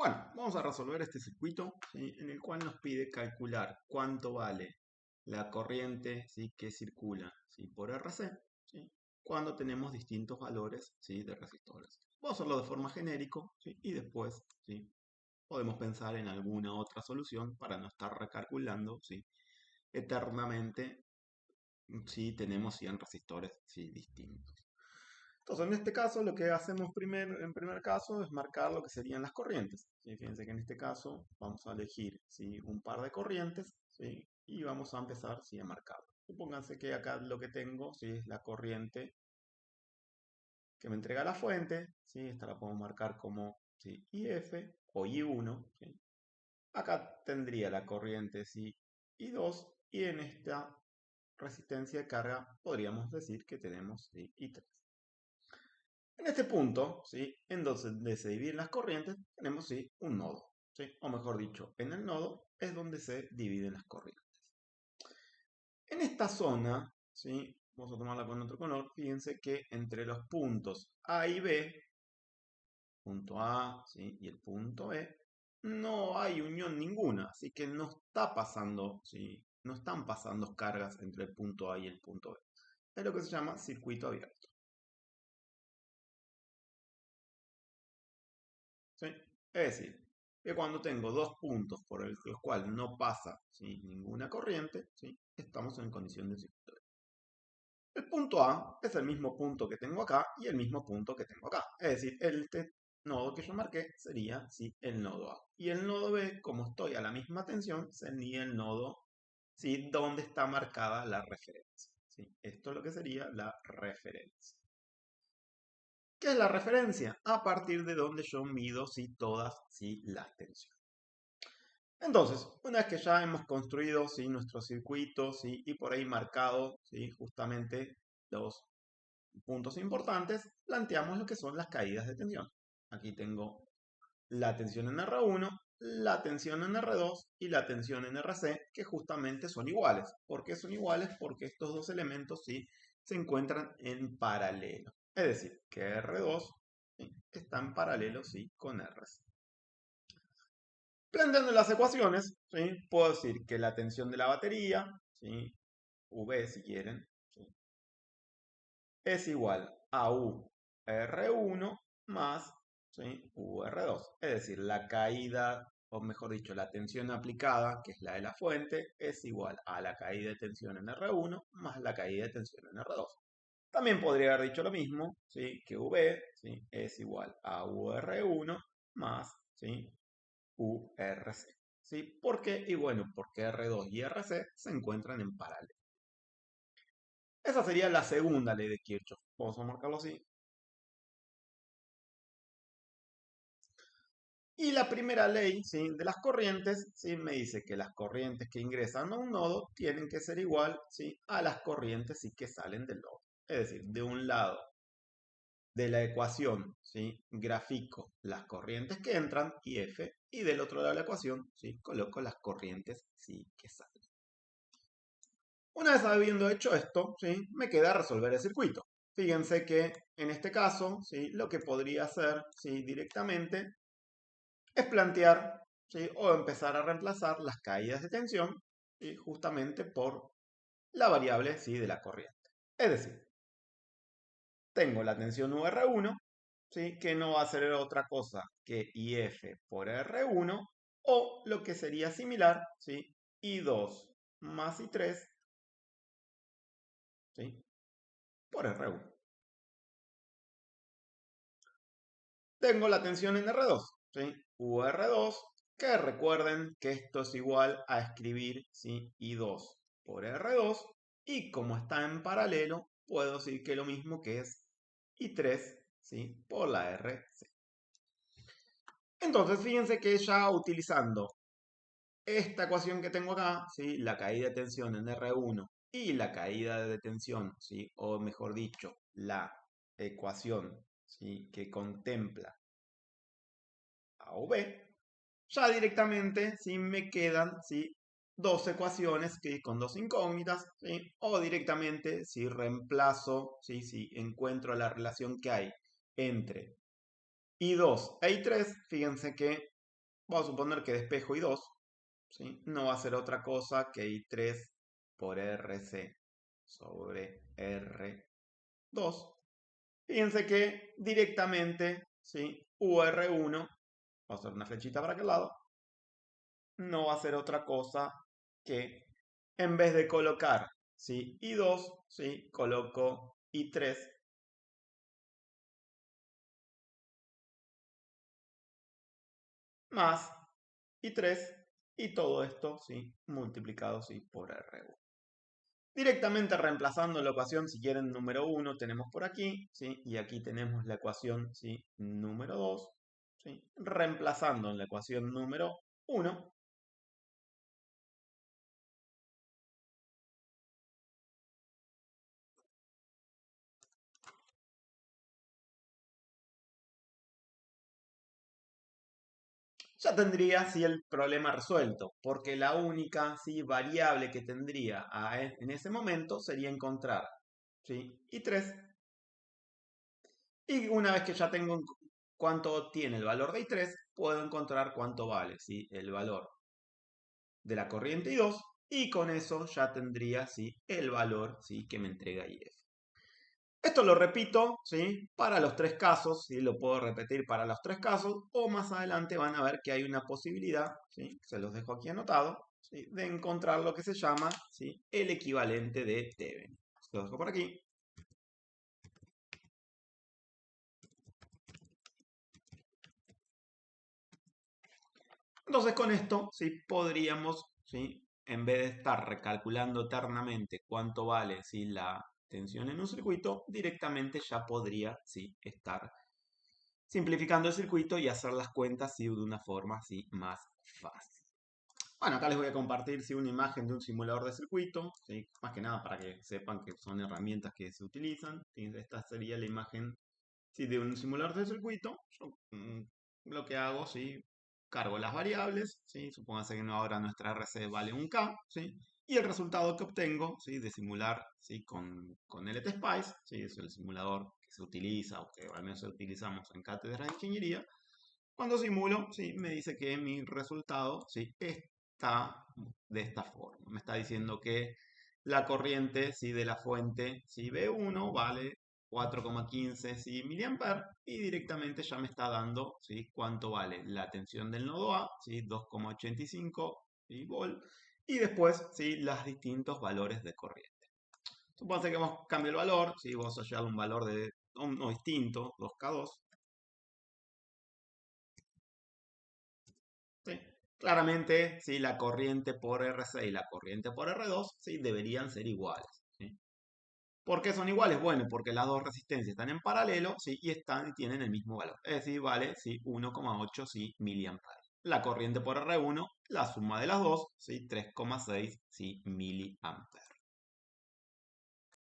Bueno, vamos a resolver este circuito, ¿sí?, en el cual nos pide calcular cuánto vale la corriente, ¿sí?, que circula, ¿sí?, por RC, ¿sí?, cuando tenemos distintos valores, ¿sí?, de resistores. Vamos a hacerlo de forma genérico, ¿sí?, y después, ¿sí?, podemos pensar en alguna otra solución para no estar recalculando, ¿sí?, eternamente si tenemos 100 resistores, ¿sí?, distintos. Entonces, en este caso, lo que hacemos en primer caso es marcar lo que serían las corrientes, ¿sí? Fíjense que en este caso vamos a elegir, ¿sí?, un par de corrientes, ¿sí?, y vamos a empezar, ¿sí?, a marcarlo. Supónganse que acá lo que tengo, ¿sí?, es la corriente que me entrega la fuente, ¿sí? Esta la podemos marcar como, ¿sí?, IF o I1, ¿sí? Acá tendría la corriente, ¿sí?, I2, y en esta resistencia de carga podríamos decir que tenemos, ¿sí?, I3. En este punto, ¿sí?, en donde se dividen las corrientes, tenemos, ¿sí?, un nodo, ¿sí?, o mejor dicho, en el nodo es donde se dividen las corrientes. En esta zona, ¿sí?, vamos a tomarla con otro color, fíjense que entre los puntos A y B, punto A, ¿sí?, y el punto B, no hay unión ninguna, así que no está pasando, ¿sí?, no están pasando cargas entre el punto A y el punto B. Es lo que se llama circuito abierto, ¿sí? Es decir, que cuando tengo dos puntos por los cuales no pasa, ¿sí?, ninguna corriente, ¿sí?, estamos en condición de circuito abierto. El punto A es el mismo punto que tengo acá y el mismo punto que tengo acá. Es decir, este nodo que yo marqué sería, ¿sí?, el nodo A. Y el nodo B, como estoy a la misma tensión, sería el nodo, ¿sí?, donde está marcada la referencia, ¿sí? Esto es lo que sería la referencia. ¿Qué es la referencia? A partir de donde yo mido, ¿sí?, todas, ¿sí?, las tensiones. Entonces, una vez que ya hemos construido, ¿sí?, nuestro circuito, ¿sí?, y por ahí marcado, ¿sí?, justamente los puntos importantes, planteamos lo que son las caídas de tensión. Aquí tengo la tensión en R1, la tensión en R2 y la tensión en RC, que justamente son iguales. ¿Por qué son iguales? Porque estos dos elementos, ¿sí?, se encuentran en paralelo. Es decir, que R2, ¿sí?, está en paralelo, ¿sí?, con RC. Planteando las ecuaciones, ¿sí?, puedo decir que la tensión de la batería, ¿sí?, V si quieren, ¿sí?, es igual a UR1 más, ¿sí?, UR2. Es decir, la caída, o mejor dicho, la tensión aplicada, que es la de la fuente, es igual a la caída de tensión en R1 más la caída de tensión en R2. También podría haber dicho lo mismo, ¿sí?, que V, ¿sí?, es igual a UR1 más, ¿sí?, URC. ¿Sí? ¿Por qué? Y bueno, porque R2 y RC se encuentran en paralelo. Esa sería la segunda ley de Kirchhoff. Vamos a marcarlo así. Y la primera ley, ¿sí?, de las corrientes, ¿sí?, me dice que las corrientes que ingresan a un nodo tienen que ser igual, ¿sí?, a las corrientes, ¿sí?, que salen del nodo. Es decir, de un lado de la ecuación, ¿sí?, grafico las corrientes que entran, IF, y del otro lado de la ecuación, ¿sí?, coloco las corrientes, ¿sí?, que salen. Una vez habiendo hecho esto, ¿sí?, me queda resolver el circuito. Fíjense que en este caso, ¿sí?, lo que podría hacer, ¿sí?, directamente es plantear, ¿sí?, o empezar a reemplazar las caídas de tensión, ¿sí?, justamente por la variable, ¿sí?, de la corriente. Es decir, tengo la tensión UR1, ¿sí?, que no va a ser otra cosa que IF por R1, o lo que sería similar, ¿sí?, I2 más I3, ¿sí?, por R1. Tengo la tensión en R2, ¿sí?, UR2, que recuerden que esto es igual a escribir, ¿sí?, I2 por R2, y como está en paralelo, puedo decir que lo mismo que es I3, ¿sí?, por la RC. Entonces, fíjense que ya utilizando esta ecuación que tengo acá, ¿sí?, la caída de tensión en R1 y la caída de tensión, ¿sí?, o mejor dicho, la ecuación, ¿sí?, que contempla A o B, ya directamente, ¿sí?, me quedan, ¿sí?, dos ecuaciones que con dos incógnitas, ¿sí?, o directamente, si reemplazo, ¿sí?, si encuentro la relación que hay entre I2 e I3, fíjense que vamos a suponer que despejo I2, ¿sí? No va a ser otra cosa que I3 por RC sobre R2. Fíjense que directamente, ¿sí? UR1, vamos a hacer una flechita para aquel lado, no va a ser otra cosa que, en vez de colocar, ¿sí? I2, ¿sí? Coloco I3 más I3 y todo esto, ¿sí? Multiplicado, ¿sí? Por R1. Directamente reemplazando la ecuación, si quieren, número 1, tenemos por aquí, ¿sí? Y aquí tenemos la ecuación, ¿sí? Número 2, ¿sí? Reemplazando en la ecuación número 1, ya tendría, ¿sí? El problema resuelto, porque la única, ¿sí? Variable que tendría en ese momento sería encontrar, ¿sí? I3, y una vez que ya tengo cuánto tiene el valor de I3, puedo encontrar cuánto vale, ¿sí? El valor de la corriente I2, y con eso ya tendría, ¿sí? El valor, ¿sí? Que me entrega IF. Esto lo repito, ¿sí? Para los tres casos, ¿sí? Lo puedo repetir para los tres casos, o más adelante van a ver que hay una posibilidad, ¿sí? Se los dejo aquí anotado, ¿sí? De encontrar lo que se llama, ¿sí? El equivalente de Thevenin. Lo dejo por aquí. Entonces con esto, ¿sí? Podríamos, ¿sí? En vez de estar recalculando eternamente cuánto vale, ¿sí? La tensión en un circuito, directamente ya podría, ¿sí? Estar simplificando el circuito y hacer las cuentas, ¿sí? De una forma, ¿sí? Más fácil. Bueno, acá les voy a compartir, ¿sí? Una imagen de un simulador de circuito, ¿sí? Más que nada para que sepan que son herramientas que se utilizan, ¿sí? Esta sería la imagen, ¿sí? De un simulador de circuito. Yo lo que hago, ¿sí? Cargo las variables, ¿sí? Supóngase que ahora nuestra RC vale 1K, ¿sí? Y el resultado que obtengo, ¿sí? De simular, ¿sí? Con LTSpice, ¿sí? Es el simulador que se utiliza o que al menos utilizamos en cátedras de ingeniería. Cuando simulo, ¿sí? Me dice que mi resultado, ¿sí? Está de esta forma. Me está diciendo que la corriente, ¿sí? De la fuente, ¿sí? B1 vale 4,15, ¿sí? miliamperes, y directamente ya me está dando, ¿sí? Cuánto vale la tensión del nodo A, ¿sí? 2,85, ¿sí? volt, y después, ¿sí? Los distintos valores de corriente. Supongo que vamos cambio el valor, ¿sí? Vamos a hallar un valor de uno distinto, 2K2. ¿Sí? Claramente, ¿sí? La corriente por RC y la corriente por R2, ¿sí? Deberían ser iguales, ¿sí? ¿Por qué son iguales? Bueno, porque las dos resistencias están en paralelo, ¿sí? Y tienen el mismo valor. Es decir, vale, ¿sí? 1,8, ¿sí? miliamperes. La corriente por R1, la suma de las dos, ¿sí? 3,6, ¿sí? miliamperes.